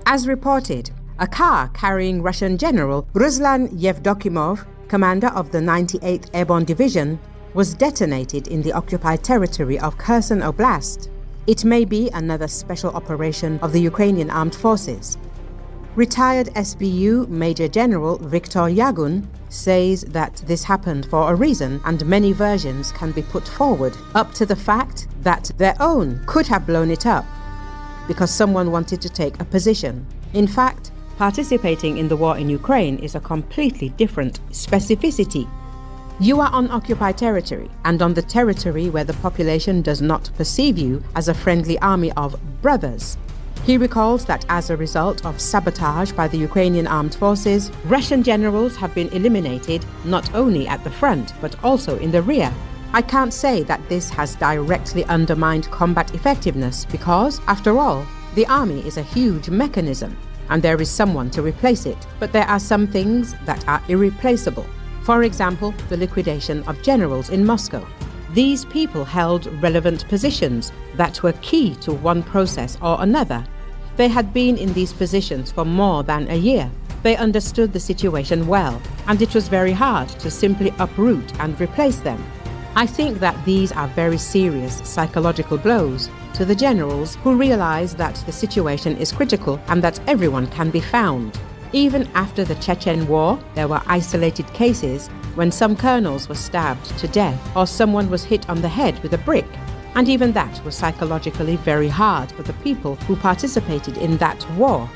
As reported, a car carrying Russian General Ruslan Yevdokimov, commander of the 98th Airborne Division, was detonated in the occupied territory of Kherson Oblast. It may be another special operation of the Ukrainian Armed Forces. Retired SBU Major General Viktor Yagun says that this happened for a reason, and many versions can be put forward, up to the fact that their own could have blown it up because someone wanted to take a position. In fact, participating in the war in Ukraine is a completely different specificity. You are on occupied territory, and on the territory where the population does not perceive you as a friendly army of brothers. He recalls that as a result of sabotage by the Ukrainian armed forces, Russian generals have been eliminated not only at the front but also in the rear. I can't say that this has directly undermined combat effectiveness because, after all, the army is a huge mechanism and there is someone to replace it. But there are some things that are irreplaceable. For example, the liquidation of generals in Moscow. These people held relevant positions that were key to one process or another. They had been in these positions for more than a year. They understood the situation well, and it was very hard to simply uproot and replace them. I think that these are very serious psychological blows to the generals who realize that the situation is critical and that everyone can be found. Even after the Chechen War, there were isolated cases when some colonels were stabbed to death or someone was hit on the head with a brick. And even that was psychologically very hard for the people who participated in that war.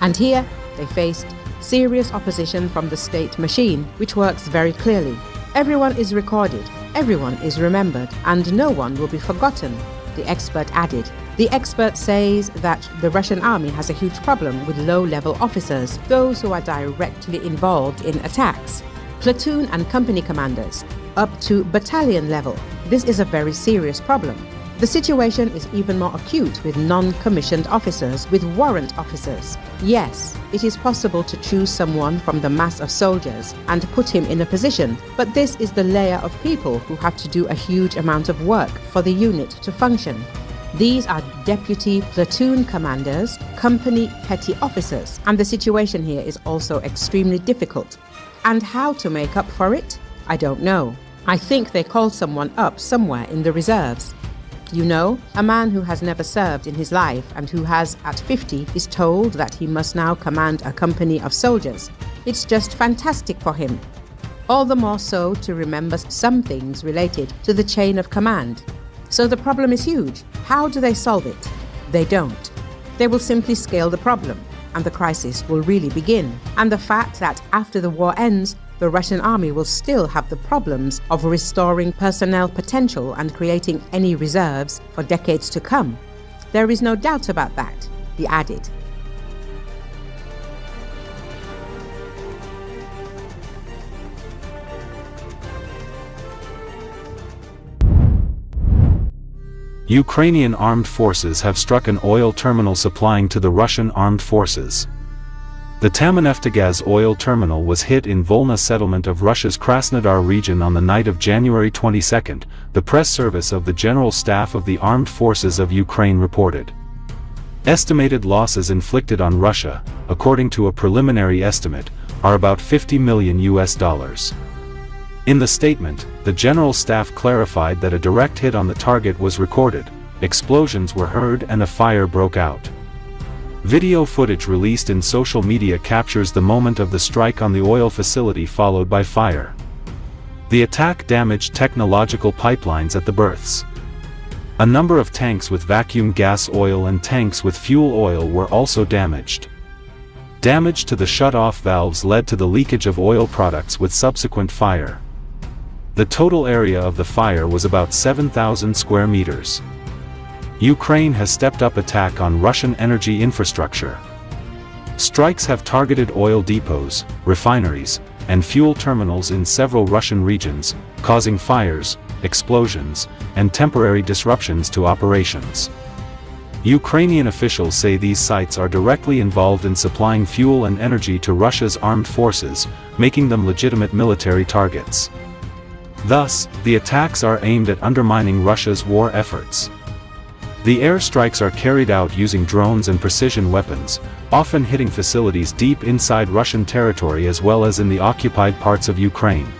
And here they faced serious opposition from the state machine, which works very clearly. Everyone is recorded, everyone is remembered, and no one will be forgotten, the expert added. The expert says that the Russian army has a huge problem with low-level officers, those who are directly involved in attacks. Platoon and company commanders, up to battalion level. This is a very serious problem. The situation is even more acute with non-commissioned officers, with warrant officers. Yes, it is possible to choose someone from the mass of soldiers and put him in a position, but this is the layer of people who have to do a huge amount of work for the unit to function. These are deputy platoon commanders, company petty officers, and the situation here is also extremely difficult. And how to make up for it? I don't know. I think they call someone up somewhere in the reserves. You know, a man who has never served in his life and who has, at 50, is told that he must now command a company of soldiers. It's just fantastic for him. All the more so to remember some things related to the chain of command. So the problem is huge. How do they solve it? They don't. They will simply scale the problem, and the crisis will really begin. And the fact that after the war ends, the Russian army will still have the problems of restoring personnel potential and creating any reserves for decades to come. There is no doubt about that, he added. Ukrainian armed forces have struck an oil terminal supplying to the Russian armed forces. The Tamaneftegaz oil terminal was hit in Volna settlement of Russia's Krasnodar region on the night of January 22, the press service of the General Staff of the Armed Forces of Ukraine reported. Estimated losses inflicted on Russia, according to a preliminary estimate, are about $50 million. In the statement, the General Staff clarified that a direct hit on the target was recorded, explosions were heard and a fire broke out. Video footage released in social media captures the moment of the strike on the oil facility followed by fire. The attack damaged technological pipelines at the berths. A number of tanks with vacuum gas oil and tanks with fuel oil were also damaged. Damage to the shut-off valves led to the leakage of oil products with subsequent fire. The total area of the fire was about 7,000 square meters. Ukraine has stepped up attack on Russian energy infrastructure. Strikes have targeted oil depots, refineries, and fuel terminals in several Russian regions, causing fires, explosions, and temporary disruptions to operations. Ukrainian officials say these sites are directly involved in supplying fuel and energy to Russia's armed forces, making them legitimate military targets. Thus, the attacks are aimed at undermining Russia's war efforts. The airstrikes are carried out using drones and precision weapons, often hitting facilities deep inside Russian territory as well as in the occupied parts of Ukraine.